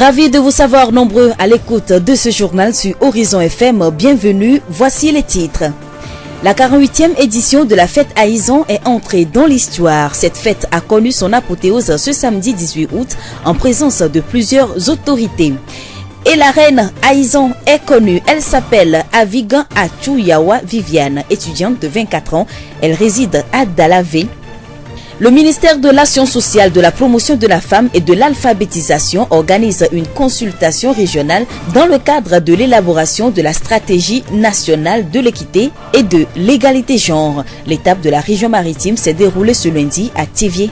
Ravi de vous savoir nombreux à l'écoute de ce journal sur Horizon FM. Bienvenue, voici les titres. La 48e édition de la fête Aïzan est entrée dans l'histoire. Cette fête a connu son apothéose ce samedi 18 août en présence de plusieurs autorités. Et la reine Aïzan est connue. Elle s'appelle Avigan Achou-Yawa Viviane, étudiante de 24 ans. Elle réside à Dalavé. Le ministère de l'Action sociale, de la promotion de la femme et de l'alphabétisation organise une consultation régionale dans le cadre de l'élaboration de la stratégie nationale de l'équité et de l'égalité genre. L'étape de la région maritime s'est déroulée ce lundi à Thiviers.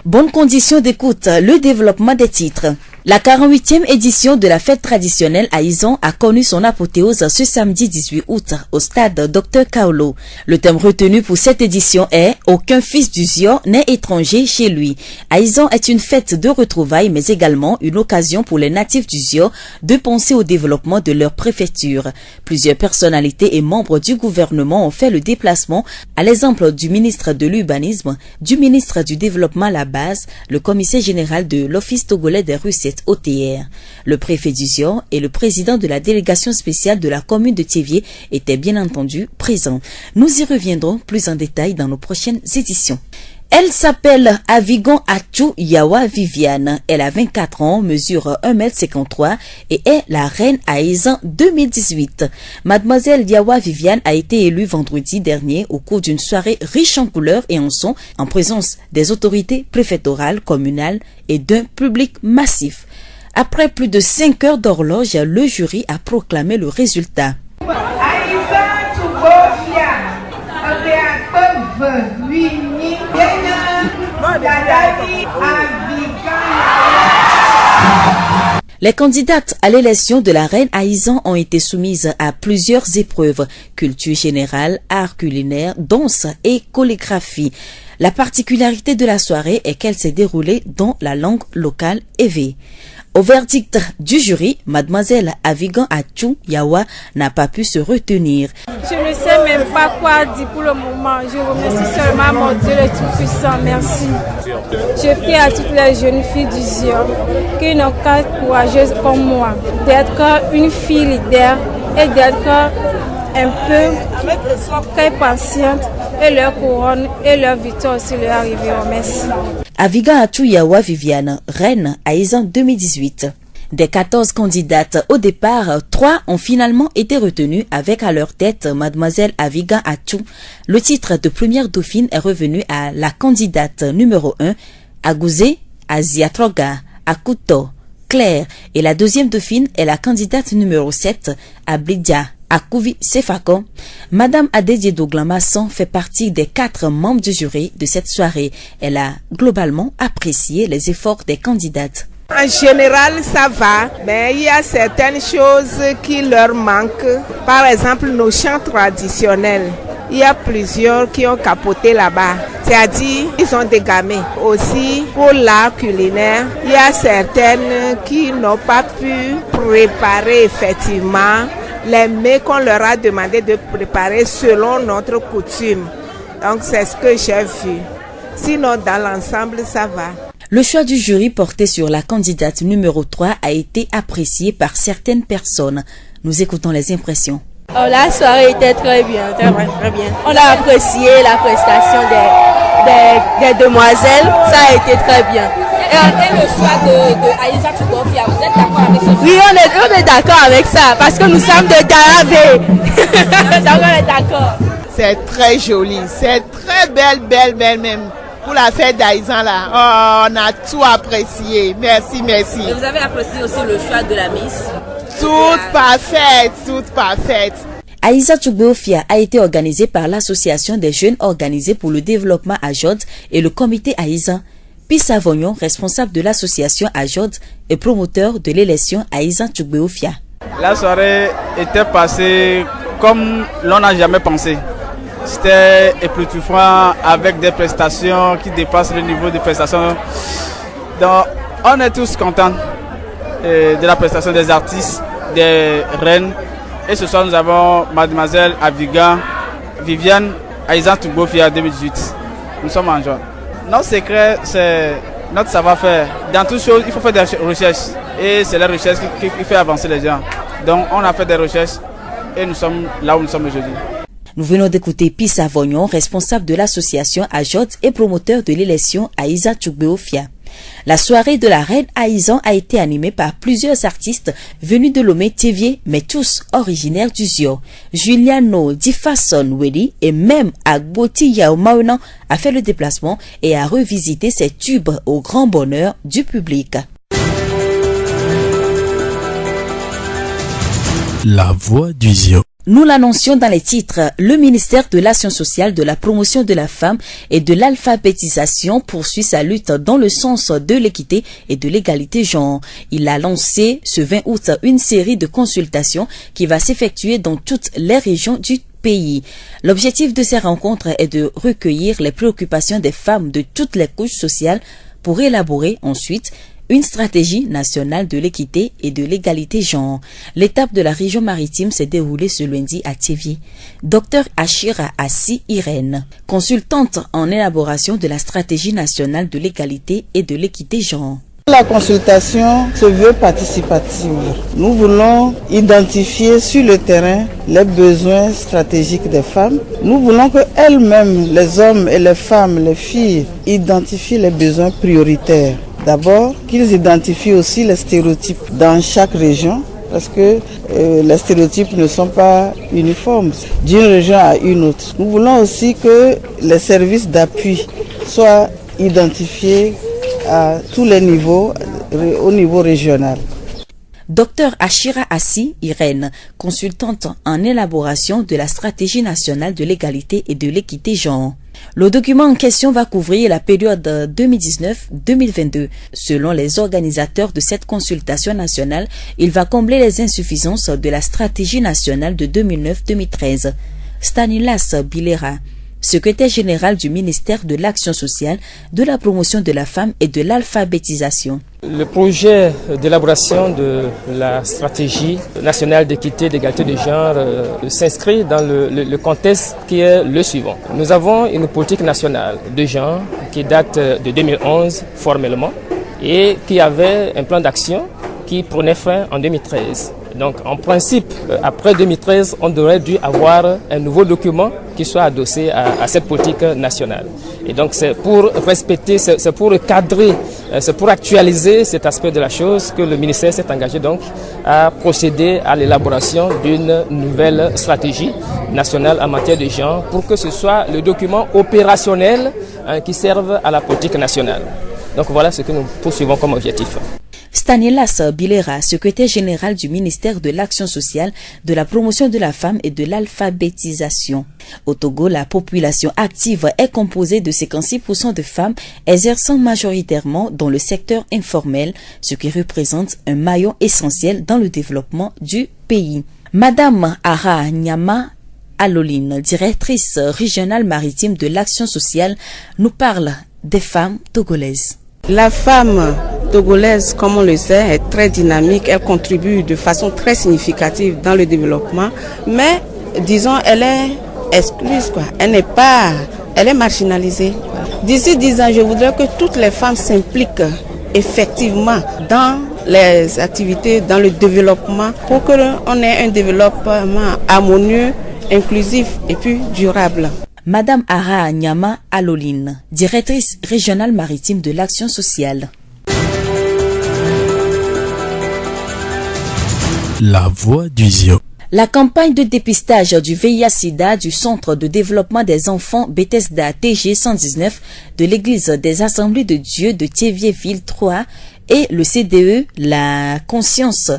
Bonnes conditions d'écoute, le développement des titres. La 48e édition de la fête traditionnelle Aïzan a connu son apothéose ce samedi 18 août au stade Dr Kaolo. Le thème retenu pour cette édition est « Aucun fils du Zion n'est étranger chez lui ». Aïzan est une fête de retrouvailles mais également une occasion pour les natifs du Zion de penser au développement de leur préfecture. Plusieurs personnalités et membres du gouvernement ont fait le déplacement, à l'exemple du ministre de l'Urbanisme, du ministre du Développement à la base, le commissaire général de l'Office togolais des recettes OTR. Le préfet du Zion et le président de la délégation spéciale de la commune de Thiviers étaient bien entendu présents. Nous y reviendrons plus en détail dans nos prochaines éditions. Elle s'appelle Avigan Achou-Yawa Viviane. Elle a 24 ans, mesure 1,53 m et est la reine Aïzan 2018. Mademoiselle Yawa Viviane a été élue vendredi dernier au cours d'une soirée riche en couleurs et en sons en présence des autorités préfectorales, communales et d'un public massif. Après plus de 5 heures d'horloge, le jury a proclamé le résultat. Les candidates à l'élection de la reine Aïzan ont été soumises à plusieurs épreuves, culture générale, art culinaire, danse et chorégraphie. La particularité de la soirée est qu'elle s'est déroulée dans la langue locale Ewe. Au verdict du jury, mademoiselle Avigan Achou-Yawa n'a pas pu se retenir. Je ne sais même pas quoi dire pour le moment. Je remercie seulement mon Dieu le Tout-Puissant. Merci. Je prie à toutes les jeunes filles du Zion qui n'ont qu'à être courageuses comme moi, d'être une fille leader et d'être un peu très patiente et leur couronne et leur victoire aussi leur arriveront. Merci. Avigan Achou-Yawa Viviane, reine Aïzan 2018. Des 14 candidates au départ, 3 ont finalement été retenues avec à leur tête mademoiselle Avigan Achou. Le titre de première dauphine est revenu à la candidate numéro 1, Agouzé Aziatroga Akuto Claire, et la deuxième dauphine est la candidate numéro 7, Ablidia Akouvi Sefako. Madame Adedje Doglamasson fait partie des 4 membres du jury de cette soirée. Elle a globalement apprécié les efforts des candidates. En général, ça va, mais il y a certaines choses qui leur manquent. Par exemple, nos chants traditionnels. Il y a plusieurs qui ont capoté là-bas. C'est-à-dire, ils ont dégamé. Aussi, pour l'art culinaire, il y a certaines qui n'ont pas pu préparer effectivement les mets qu'on leur a demandé de préparer selon notre coutume. Donc, c'est ce que j'ai vu. Sinon, dans l'ensemble, ça va. Le choix du jury porté sur la candidate numéro 3 a été apprécié par certaines personnes. Nous écoutons les impressions. La soirée était très bien, très bien. On a apprécié la prestation des demoiselles, ça a été très bien. Et le choix de Aïzan Achou-Yawa, vous êtes d'accord avec ça? Oui, on est d'accord avec ça, parce que nous sommes de Dalavé. Donc on est d'accord. C'est très joli, c'est très belle même. Pour la fête d'Aïzan là, oh, on a tout apprécié. Merci. Et vous avez apprécié aussi le choix de la Miss? Toute parfaite. Aïzan Achou-Yawa a été organisée par l'Association des jeunes organisés pour le développement à Jod et le comité Aïzan. Pissa Vognon, responsable de l'association à Jod et promoteur de l'élection Aïzan Achou-Yawa. La soirée était passée comme l'on n'a jamais pensé. C'était époustouflant avec des prestations qui dépassent le niveau des prestations. Donc, on est tous contents de la prestation des artistes, des reines. Et ce soir, nous avons mademoiselle Avigan Viviane Aïzan Achou-Yawa 2018. Nous sommes en joie. Notre secret, c'est notre savoir-faire. Dans toutes choses, il faut faire des recherches. Et c'est la recherche qui fait avancer les gens. Donc on a fait des recherches et nous sommes là où nous sommes aujourd'hui. Nous venons d'écouter Pissa Vognon, responsable de l'association AJOT et promoteur de l'élection Aïza Tchoukbeofia. La soirée de la reine Aïzan a été animée par plusieurs artistes venus de Lomé-Thévié, mais tous originaires du Zio. Juliano Difason Wedi et même Agboti Yao Maounan a fait le déplacement et a revisité ses tubes au grand bonheur du public. La voix du Zio. Nous l'annoncions dans les titres, le ministère de l'Action sociale, de la promotion de la femme et de l'alphabétisation poursuit sa lutte dans le sens de l'équité et de l'égalité genre. Il a lancé ce 20 août une série de consultations qui va s'effectuer dans toutes les régions du pays. L'objectif de ces rencontres est de recueillir les préoccupations des femmes de toutes les couches sociales pour élaborer ensuite une stratégie nationale de l'équité et de l'égalité genre. L'étape de la région maritime s'est déroulée ce lundi à Thévié. Dr Achira Assi Irène, consultante en élaboration de la stratégie nationale de l'égalité et de l'équité genre. La consultation se veut participative. Nous voulons identifier sur le terrain les besoins stratégiques des femmes. Nous voulons que elles-mêmes, les hommes et les femmes, les filles, identifient les besoins prioritaires. D'abord, qu'ils identifient aussi les stéréotypes dans chaque région, parce que les stéréotypes ne sont pas uniformes d'une région à une autre. Nous voulons aussi que les services d'appui soient identifiés à tous les niveaux, au niveau régional. Dr Achira Assi Irène, consultante en élaboration de la stratégie nationale de l'égalité et de l'équité genre. Le document en question va couvrir la période 2019-2022. Selon les organisateurs de cette consultation nationale, il va combler les insuffisances de la stratégie nationale de 2009-2013. Stanislas Bilera, secrétaire général du ministère de l'Action sociale, de la promotion de la femme et de l'alphabétisation. Le projet d'élaboration de la stratégie nationale d'équité et d'égalité de genre s'inscrit dans le contexte qui est le suivant. Nous avons une politique nationale de genre qui date de 2011 formellement et qui avait un plan d'action qui prenait fin en 2013. Donc en principe, après 2013, on devrait dû avoir un nouveau document qui soit adossé à cette politique nationale. Et donc c'est pour respecter, c'est pour cadrer, c'est pour actualiser cet aspect de la chose que le ministère s'est engagé donc à procéder à l'élaboration d'une nouvelle stratégie nationale en matière de genre pour que ce soit le document opérationnel qui serve à la politique nationale. Donc voilà ce que nous poursuivons comme objectif. Stanislas Bilera, secrétaire général du ministère de l'Action sociale, de la promotion de la femme et de l'alphabétisation. Au Togo, la population active est composée de 56% de femmes exerçant majoritairement dans le secteur informel, ce qui représente un maillon essentiel dans le développement du pays. Madame Ara Nyama Aloline, directrice régionale maritime de l'Action sociale, nous parle des femmes togolaises. La femme togolaise, comme on le sait, est très dynamique. Elle contribue de façon très significative dans le développement. Mais, disons, elle est excluse, quoi. Elle est marginalisée. D'ici 10 ans, je voudrais que toutes les femmes s'impliquent effectivement dans les activités, dans le développement, pour qu'on ait un développement harmonieux, inclusif et puis durable. Madame Ara Nyama Aloline, directrice régionale maritime de l'Action sociale. La voix du Zio. La campagne de dépistage du VIH-Sida du Centre de développement des enfants Bethesda TG 119 de l'Église des Assemblées de Dieu de Thévié-Ville 3 et le CDE La Conscience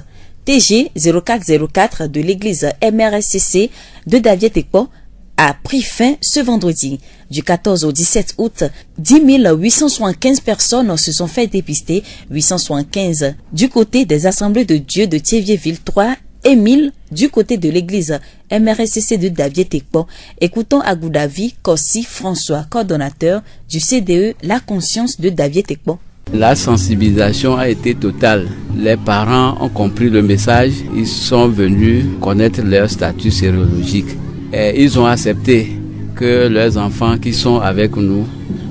TG 0404 de l'Église MRSCC de Davié-Tekpo a pris fin ce vendredi. Du 14 au 17 août, 10 875 personnes se sont fait dépister, 875 du côté des Assemblées de Dieu de Thévié-Ville 3 et 1000 du côté de l'église MRSCC de Davié-Tekpo. Écoutons Agoudavi Kossi François, coordonnateur du CDE La Conscience de Davié-Tekpo. La sensibilisation a été totale. Les parents ont compris le message, ils sont venus connaître leur statut sérologique. Et ils ont accepté que leurs enfants qui sont avec nous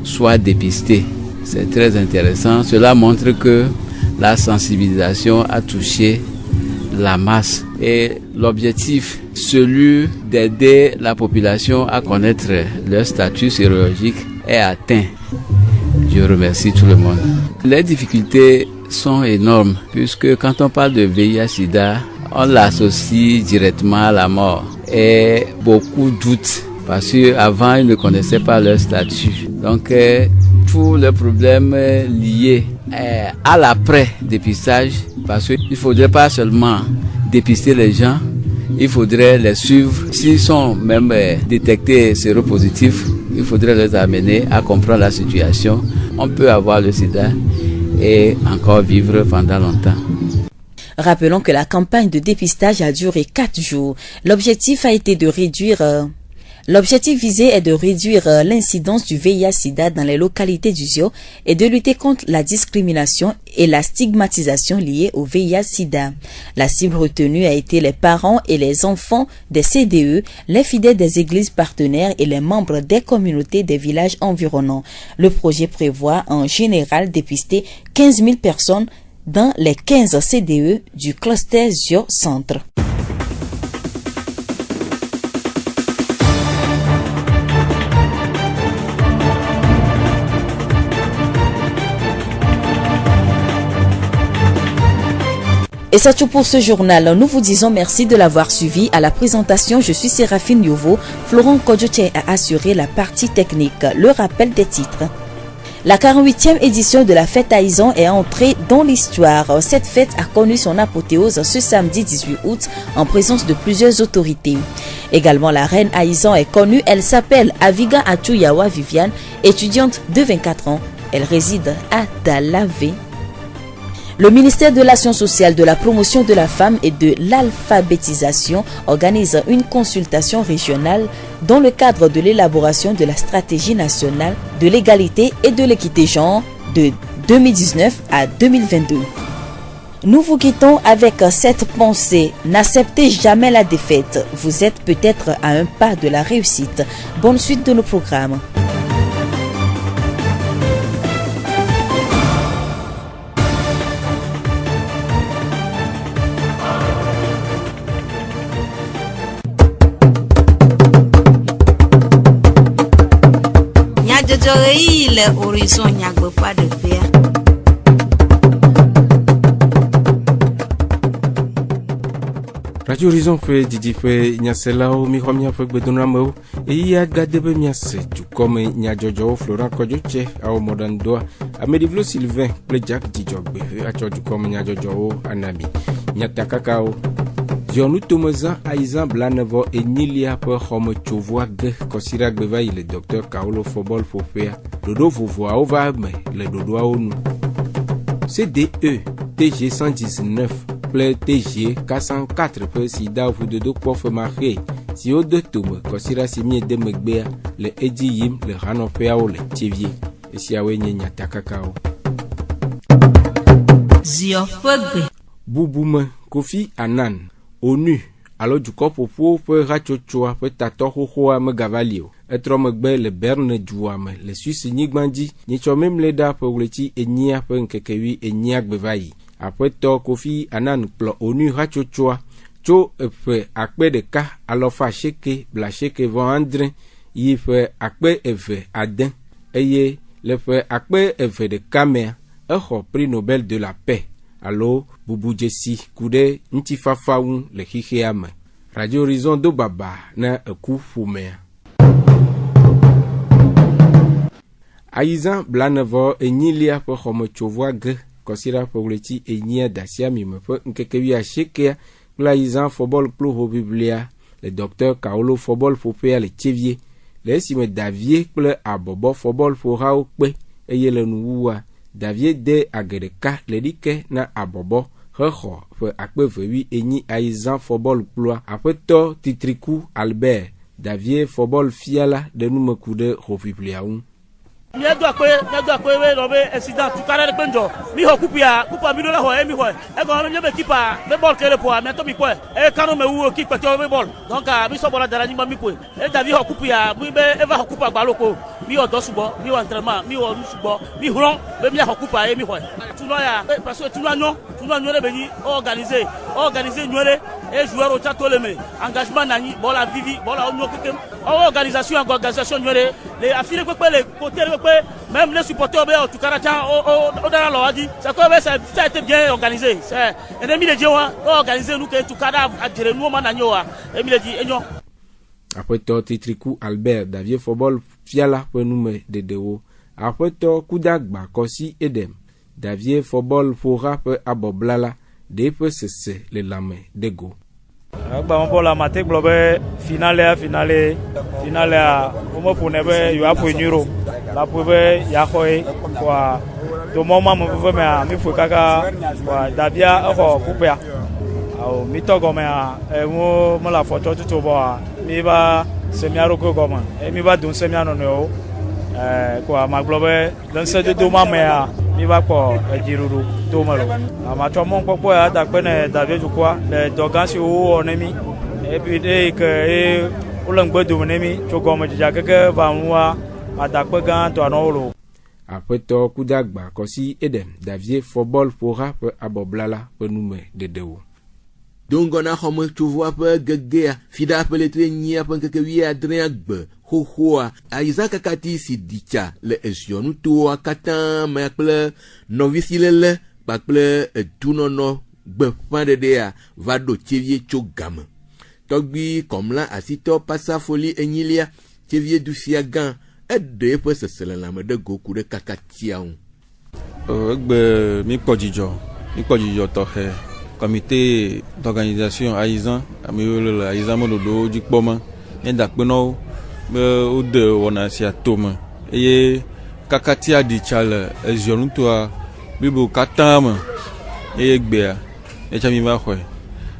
soient dépistés. C'est très intéressant. Cela montre que la sensibilisation a touché la masse et l'objectif, celui d'aider la population à connaître leur statut sérologique, est atteint. Je remercie tout le monde. Les difficultés sont énormes puisque quand on parle de VIH-Sida, on l'associe directement à la mort et beaucoup doutent parce qu'avant ils ne connaissaient pas leur statut. Donc tous les problèmes liés à l'après-dépistage, parce qu'il ne faudrait pas seulement dépister les gens, il faudrait les suivre. S'ils sont même détectés séropositifs, il faudrait les amener à comprendre la situation. On peut avoir le sida et encore vivre pendant longtemps. Rappelons que la campagne de dépistage a duré 4 jours. L'objectif visé est de réduire l'incidence du VIH-Sida dans les localités du ZIO et de lutter contre la discrimination et la stigmatisation liée au VIH-Sida. La cible retenue a été les parents et les enfants des CDE, les fidèles des églises partenaires et les membres des communautés des villages environnants. Le projet prévoit en général dépister 15 000 personnes dans les 15 CDE du cluster ZIO Centre. Et c'est tout pour ce journal. Nous vous disons merci de l'avoir suivi. À la présentation, je suis Séraphine Yovo. Florent Kodjoche a assuré la partie technique. Le rappel des titres. La 48e édition de la fête Aïzan est entrée dans l'histoire. Cette fête a connu son apothéose ce samedi 18 août en présence de plusieurs autorités. Également, la reine Aïzan est connue. Elle s'appelle Aviga Atouyawa Viviane, étudiante de 24 ans. Elle réside à Dalavé. Le ministère de l'Action sociale, de la promotion de la femme et de l'alphabétisation organise une consultation régionale dans le cadre de l'élaboration de la stratégie nationale de l'égalité et de l'équité genre de 2019 à 2022. Nous vous quittons avec cette pensée. N'acceptez jamais la défaite. Vous êtes peut-être à un pas de la réussite. Bonne suite de nos programmes. Horizon nyagbe pas de fer. Radio Horizon fait Didi fait nyasela o mi homia fait bedonamo e ya gade be miase tu comme nya jojo Florent Kodjoche au modern doa Amedivlo Sylvain ple Jack Dijogbe a choju comme nya jojo anami nya takakao Jonu Tomoza Aïzan Blanevo et Nilia pour Homo Chovoag, Kosira Gbeva, le docteur Kaolo Fobol Fofea, Dodo Vovoa Ovame, le Dodo Aonu. CDE TG 119, Ple TG 404, Pe Sida ou Dodo Pof Maré, Si au de Toum, Kosira Simi de Megbea, le Edi Yim, le Ranopea ou le Tchevier, et si Awe Nyanya Takakao. Zio Fogbe Bouboume, Kofi Annan. ONU, alors du corps pour rachochoa peut tatoroa me gavalio. Être me le berne jouame, le Suisse nigbandi, ni même les da pour le ti et nia pen kekewi et niak bevaï. Après to kofi anan plan ONU rachochoa, cho fait akpe de ka alors facheke, blacheke vendrin, y fait akpe eve aden, eye le fait akpe eve de kamer, prix Nobel de la paix. Allo, Boubou Jessi, Koude, Ntifafaoun, le Hikéame. Radio Horizon do Baba, na Ekou Foumer. Aïzan, Blanevo, et Nilia pour Homo Chovoag, Kosira pour le ti et Nia Dacia, Mime, Nkekewi a Shekea, Aïzan, Fobol, Plo, Biblia, le docteur Kaolo, Fobol, Fopea, le Tchevier, le Sime Davier, Ple, Abobo, Fobol, Forao, Kwe, et le Noua. Davier de Agedeka, Ledike na Abobo, Reho, Fe Akbevewi, Eni Aïzan Fobol Ploa, après to Titrikou Albert, Davier Fobol Fiala, de Noumekoude, Rofipliaoun. Nyado akwe we robe accident tu kara de penjo. Mi ho kupia mi do la ho e mi ho. E go me kipa be ball kele po me to mi ko. E kanu me wu kipa to be ball. Donc mi so bola dara ni ma mi ko. E Davi ho kupia mi be eva ho kupa gba loko. Mi o do subo, mi o entraînement, mi o subo, mi huron be mi ho kupa e mi ho. Tu no ya parce que tu no le be ni organiser nyore et joueur au chateau le me. Engagement nani bola vivi, bola onyo kekem. Organisation nyore les affiliés les côtés même les supporters au Tukaracha au dans la dit ça a été bien organisé c'est ennemi de Dieu organiser nous que Tukara a géré nous mananyo ennemi de Dieu. Après toi titriku Albert Davier Football fiala pour nous de dewo après toi Kudagba Kosi Edem Davier Football fora pour aboblala de peu c'est les lames de go. Ba mo la mate globe finale como punebe yo apo nyuro la pobe ya khoe kwa do moma mo fe me mi fu kaka kwa Davia ko kupea au mi to go me mo la foto tuto bo mi ba semiaro ko go ma mi ba dun semiano no kwa ma globe dan se do ma me mi ba ko ejiruru do ma lo ama to mo popo ya da pe ne Davia jukwa le dogansi o onemi e bi de ke ulangbe do nemi to go ma ja keke ba nwa adakpe gan to anolo. Après to Kudagba Kosi Edem Davier Football fora pour aboblala pour nous de dewo. Donc on a comme tu vois pas gagea fida appelé trenia pour que wi adriagbe ho a Isaac Kakati si dicha le esion to akatan me appelé novice ba appelé tunono gbe fin de dea va do chevie chogam togbi comme là asito passa folie enyilia chevie du fiagan de pour se la de goku de Kakatia mi pojijo to he comité d'organisation Aizan amio Aizan mo do jipoma enda peno o de wona si atoma e Kakatia di chale ezionu to bibo katama e gbe e chami ma khwe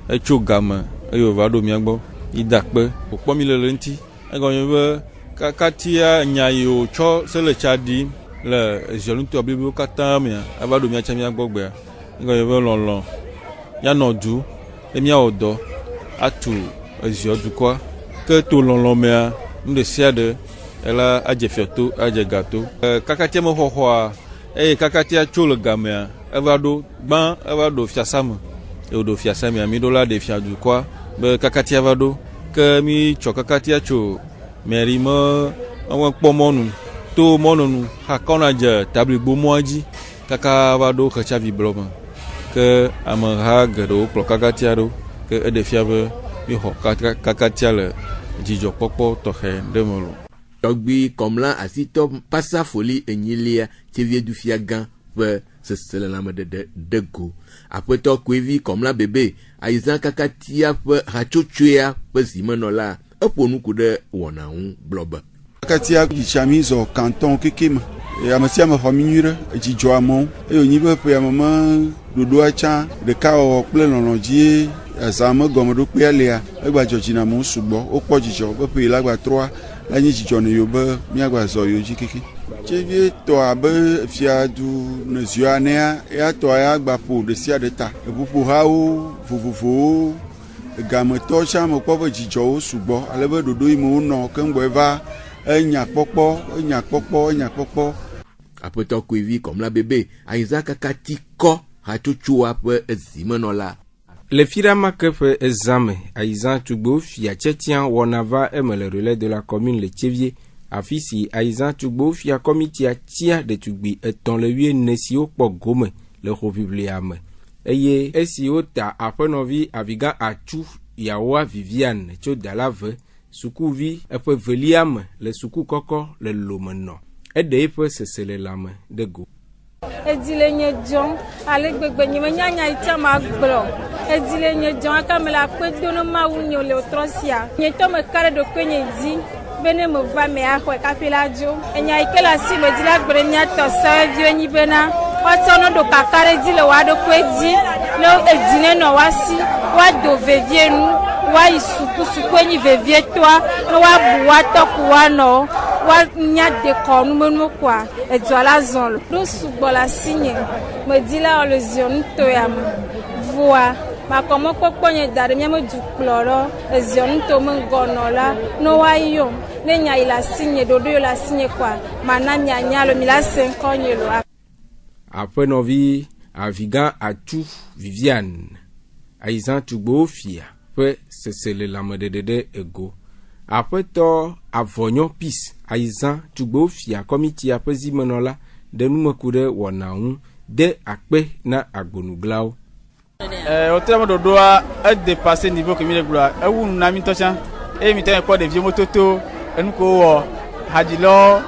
e chogama e yo va do mi agbo idakpe popo mi le nti e gonyo be Kakatia nyayo cho sele chadi le ezionu to bibo katama aba do mi chami agbo gbe e gonyo be lon ya no du emi odo atu eziodu kwa ke to lon mea nde siade ela aje fioto aje gato Kakatia mo hohoa Kakatia chole gamea evado ban evado fiasama do fiasama mi dola de fiadu kwa be Kakatia vado ke mi cho Kakatia cho meri mo awon pomonu to mononu hakona je tabli bomoaji kaka vado khacha vibloma que amara gado pro Kakatia do que de fiabe mi ho Kakatia le jijo popo to he demolo togbi comme là asito passa folie enyilia chevie du fiagan pe se la de go après to kwevi comme là bébé Aizan Kakatia pe rachochuya pe simenola oponu ku de wona un blob Kakatia chamizo canton kikima e amasia ma famille jijo amon e onibe pe mama dodo acha de ka o ple lolonji azama gomodo pe alia egba jojina mo sugbo o po jijo be pe lagba 3 la ni jijo ne yo be mi agba zo yo jikiki chevie to abe fiadu ne zuanea e to ya gba po de sia de ta e pupu hawo fufufu game to cha mo po jijo sugbo alebe dodo imo no kengbo eva enya popo après to kwevi comme la bébé Isaac Kakati ko hatuchua pe ezimenola le firama que fait examen Aizan Tugbo fia Tchétien Wonava aime le relais de la commune le Tchevier afisi Aizan Tugbo fia comité tia de Tugbi étant le 8 nesio po gome le republiame eye esio ta apenovi aviga achu yawa Viviane cho dalave sukuvi epe veliam le suku koko le lomeno ede epe sesele lame de go edile nye jon ale gbegbe nye nyanya itama gblo edile nye jon akamela kwedono ma wunyo le otrosia nye to me kare do kwenye di bene mo va me ahwe kapilajo enya ikela si me dila gbere nya to sa dio nyi bena watono do kakare dile wa do kwedi lo edine no wasi wa do vevienu wa isuku sukwenyi vevie toi no wa buwa to kuwa no wa nya décor nous menons quoi et doit la zone nous sous la signe me dit là le zion to ya voix ma comment pokponye dare me du chloro e zion to me gonola no wa yo ne nya ila signe dodo yo la signe quoi mana nya le mila 5 ans lo après nos vies aviga atu Viviane Aizan Tugbo Fia pe sesele la modede ego après to avonyo pis Aizan Tugbo Fia committee apezi menola de nous mekude wonaun de akpe na agbonuglao au terme de doigt a dépassé niveau que mi le gloire e wu na mi tocha e mi ten ko de vieux mototo enu ko hadilo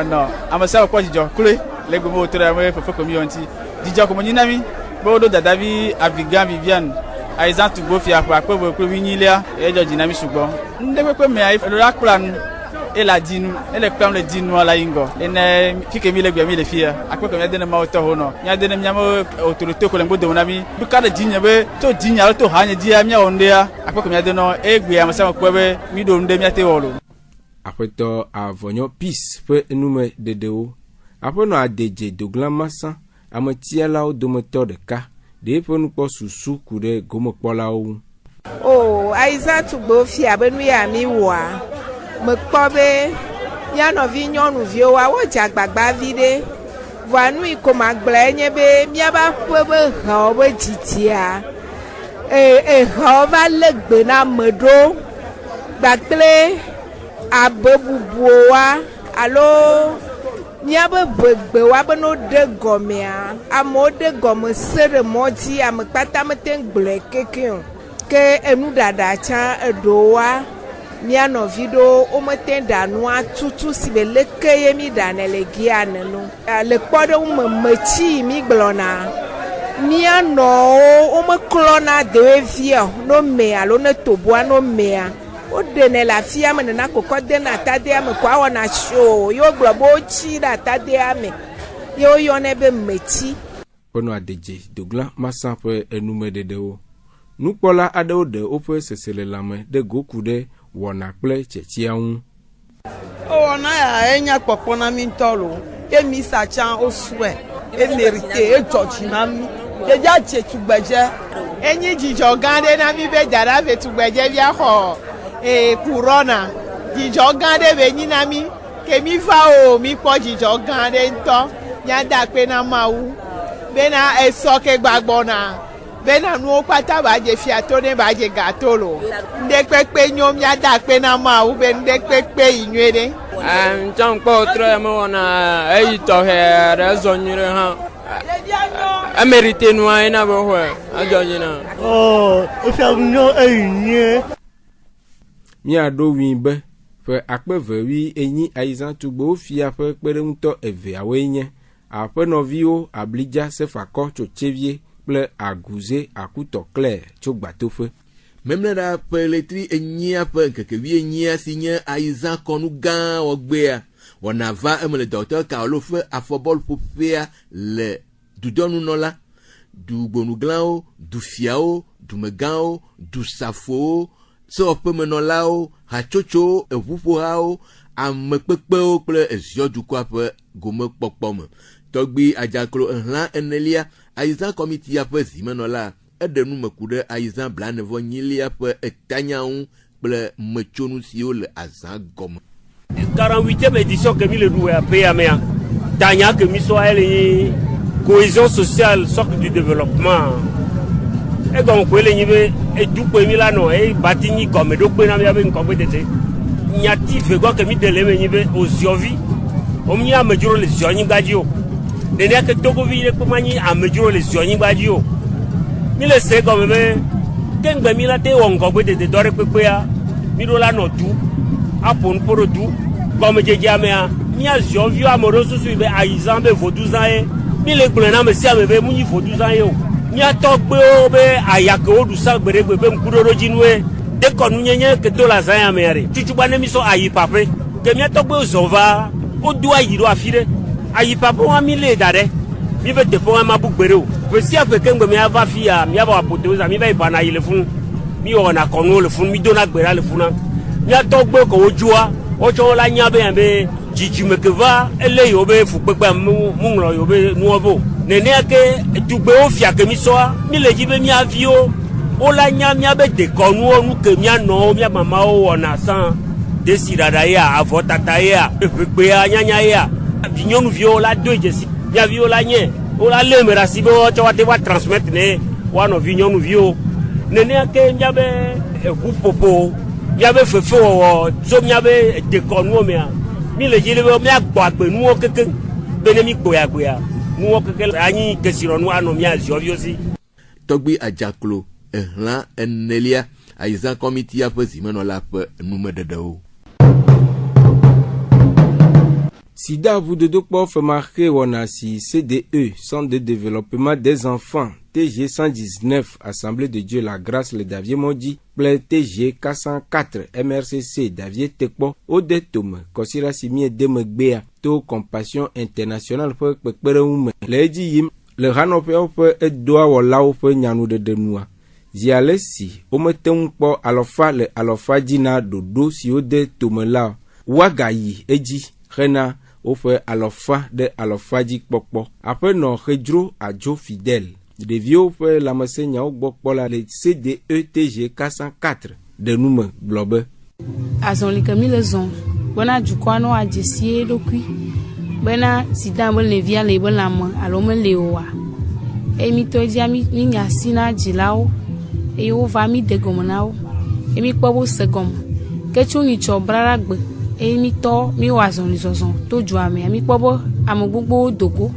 no amasa ko jijo kule le gbo mo tere mo fefo ko mi yonti jijo ko mo ni na mi bo do dada bi Abigail Viviane Aizan Tugbo Fia pa pe bo ko mi ni ile e jo jina mi sugbo nde pe me ai lo plan et la dinu et le plan le dinu ala ingo ene fike mi le gbe mi le fia akwe ko mi de na ma oto ho no nya de na mi am autorité ko le ngbo de na mi du ka de dinya be to dinya to hanya dia mi onde ya akwe ko mi de no e gbe am sa ko be mi do nde mi ate wolo après to avonyo pis pe nume dedeo après no adeje doglan masa amatia la o domoteur de ka de pe nu po susu kude gomo pola o oh Aizan Tugbo Fia benu ya mi wa me kpobe ya no vi nyonu vi wa wo jagbagba vide voanu iko magble nye be mia ba pebe ho be jitia ho va legbe na medo gbakle abebubu wa alo mia be begbe wa be no de gomea amo de gome sere moti am pata meten gble keke ke enu dada cha edowa mia no video o meten danua tutu sibele keye mi danele giane no le kpodo mo machi mi glona mia no o mo klona de via no me alo ne toboa no mea o dene la fia me na kokode na tade am kwa wona show yo globo chi na tade ame yo yo ne be mechi ono adeje dogla masa pe enume dedeo nupola adeo de ope sesele lame de gokude wona ple chechiaun o na ya enya popona mi ntolo emi sachan osue e mérité e joji na mi e ja chetugbeje enyi jijo gande na mi be jara be tugbeje bia ho corona jijo gande be nyi na mi ke mi fa o mi po jijo gande nto nya da pe na mawu be na esoke gbagbona bena nu pata ba je fi atone ba je gatolo nde pepe nyom ya da pe na ma u be nde pepe inwere chan po tre mo na e to he rezo nyire ha a mérité nu ai na bo ho a jojina oh o fa no e nye mi ado wi be fe akpeve wi enyi Aizan Tugbo Fia fe peremto eve awenye ape no vio ablija se fakọ chochevie ple aguze akuto clair chogbatofe même la peletri enyia pe keke wi enyia signe Aizan konu gan ogbea wona va le docteur Carlo fe afobol popea le du donu nola du bonuglan du fiao du megao du safo so pe menolao hachocho evupoao amekpekpeo ple ezio du kwa pe gome pokpom togbi ajaklo enla enelia Aizan committee ape zimenola edenu mekude Aizan blanevo nyilia pe etanyaun ple mechonu sio le azan gom 48e édition que mi le doué à PAMA tanya que mi so ele cohésion sociale socle du développement e gon ko ele nyibe e dupo mi la no e batini comme do pe na mi abe nko betete nyati fe go que mi dele me nyibe oziovi o mi amejuro le zionyi gbaji de ne que togo vi ko mani amejuro le zionyi gbaji o mi le se comme be tengbe mi la te wonko betete dore pepe ya mi do la no du apon poro du comme jeje amea mi aziovi amoroso su be Aizan be voduzan e mi le gbona me si amebe mu ni voduzan e o mi atogbe o be ayake o du sa gberegbe be mkudoro jinwe de konu nyenye ke to la zan amere chuchuba ne mi so ayi pape ke mi atogbe o zova o du ayiro afire ayi pape wa mi le dare mi be te pon ma bugbere o pe si ape ke ngbe mi ava fia mi aba apoteoza mi be ibana yile fun mi o na konu le fun mi do na gbera le fun na mi atogbe ko ojua ocho la nyabe ambe jijumekeva ele yobe fukpekpe munglo yobe nuobo nene ke dugbe o fia ke mi so mi le jibe mi avio o la nya mi abe de konu onu ke mi ano mi mama o ona san desirada ya avotata ya pekpe ya nyanya ya binyonu vio la dojesi mi avio la nye o la le mera sibo chawate wa transmettre ne wa no vinyonu vio nene ke mi abe popo mi abe fefe o so mi abe de konu me mi le jile mi agbo agbe nu o keke bene mi gbo ya nu o keke anyi kesiro nu ano mi aziosi togbi ajaklo ehlan enelia aiza committee apozi meno la pe numededeo. Sida vous de Dokpo fait marquer Wanasi CDE, Centre de développement des enfants, TG 119, Assemblée de Dieu la grâce le Davier Mondi, Play TG 404, MRCC Davier Tekpo, Odetum, Kosira Simi Demegbea, To Compassion Internationale pour Pekpereume, Lady Yim, le Ranopéo peut être doigt ou là où peut Nyanou de Denoua. Zialesi, Ometempo Alofa le Alofa Dina Dodo si Ode Tumela, Wagayi, Eji, Rena, au fait alofa de alofadi pokpo après non redro adjo fidèle de vieux fait la menseigne au bokpo la le CDETG 404 de nume blobe azon likami le zon bona jukwano ajesie dokui bena sidambo le via le bona mo alome lewa emi to dia mi nyasina jilao e o va mi de gomonao emi pobo segom kechu ni chobrara gbe emi to mi wazon lizozon to ju ame mi pobo amo gbogbo dogo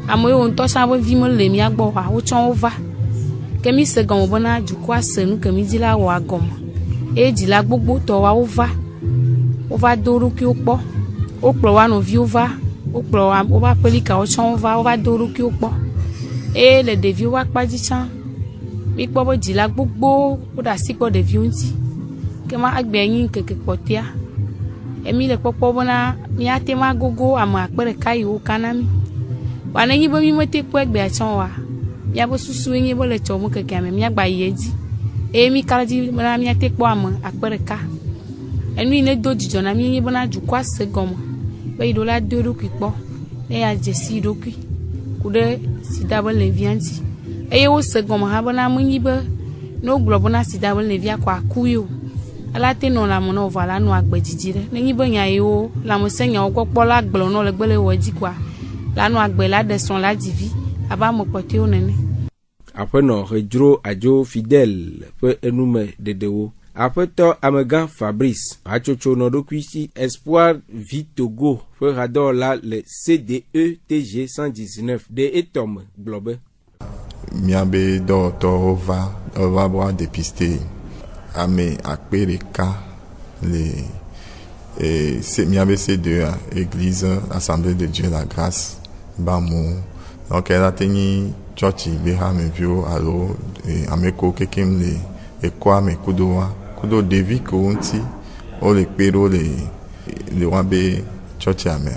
amo yo nto sa bo vi mo le mi agbo wa wo chon over kemi segom bona jukwa senu kemi dila wa gom e dila gbogbo to wa over doru ki opo o pro wa no vi over o pro wa o ba pelika o chon over doru ki opo e le devi wa paji chan mi pobo dila gbogbo o da sipo devi unti kema agbeyin keke potia emi le popo bona mi ate ma gogo ama akpere kai o kanami wana yi bo mi mete ko egbe achon wa ya bo susu yin bo le chomo keke ame mi agba yeji emi kalaji bona mi ate po ama akpere ka enu ne do jijo na mi yin bona ju kwa segom be do la do ru kipo e ya jesi do ki kude sida bo le vianti e wo segom ha bona mu yin bo no glo bona sida bo le via kwa kuyo alate no la mo no vala no agbejijire ni bo yan yo la mo senya o popo la gbelo no le gbele woji kwa la no agbe la deson la divi aba mo pote onene après no redro ajo fidèle pe enume dedewo après to amegan Fabrice achocho no dokuisi espoir Vitogo pe rador la le CDE TG 119 de etom globe miabe do to va boire dépister ame akpereka les c'est miabe C2 église Assemblée de Dieu la grâce bamo donc elle a tenu church beha me vio alo ameko kekem le ekwa me kudo devi ko unti o le pero le wabe church ame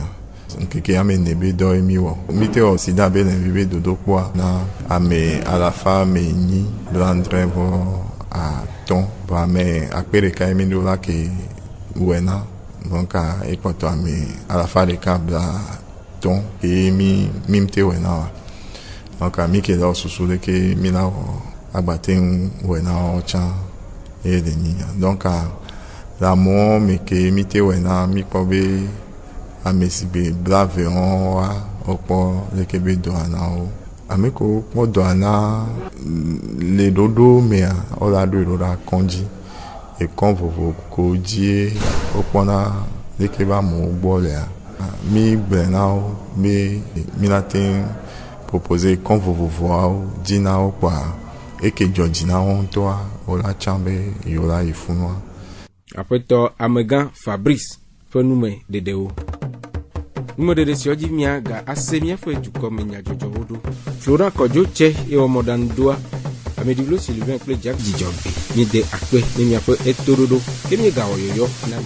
nkeke ame nebe do emiwo mite o sida be le vibe dodo kwa na ame alafa me ni blandrevo a ton ba me akpere ka emi do la ke wena donc a epoto ame alafa de kabla ton e mi mimte wena donc a mi ke la susu de ke mi na agbaten wena o chan e de niya donc a la mo me ke mi te wena mi ko be amesibe blave on wa opo le ke be do ana o ameko mo do ana le dodo me o la do la konji e kon vovo ko die opona le ke ba mo gbo le mi gbe na o mi na tin proposer kon vovo dina o kwa e ke joji na on to o la chambe yo la ifunwa après to amegan Fabrice fenume dedeo nume de sioji mia ga asemia fe juko menya jojo hodo Florent Kojo che e o modan doa amedivlo Sylvain Play Jack Dijogbe ni de akpe ni mi apo etorodo kemi ga oyoyo na